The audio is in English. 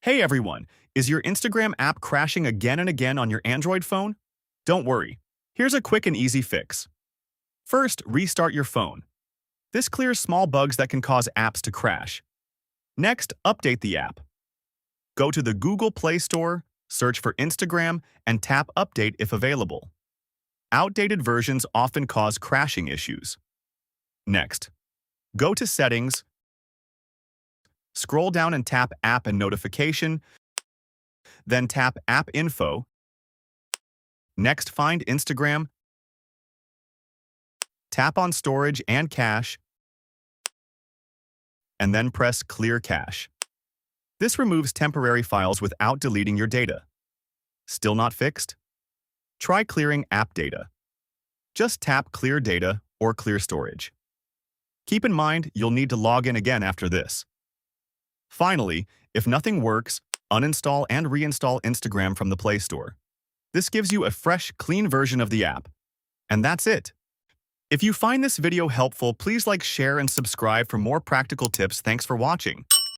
Hey everyone, is your Instagram app crashing again and again on your Android phone? Don't worry. Here's a quick and easy fix. First, restart your phone. This clears small bugs that can cause apps to crash. Next, update the app. Go to the Google Play Store, search for Instagram, and tap Update if available. Outdated versions often cause crashing issues. Next, go to Settings, scroll down and tap App and Notification, then tap App Info. Next, find Instagram, tap on Storage and Cache, and then press Clear Cache. This removes temporary files without deleting your data. Still not fixed? Try clearing app data. Just tap Clear Data or Clear Storage. Keep in mind you'll need to log in again after this. Finally, if nothing works, uninstall and reinstall Instagram from the Play Store. This gives you a fresh, clean version of the app. And that's it. If you find this video helpful, please like, share, and subscribe for more practical tips. Thanks for watching.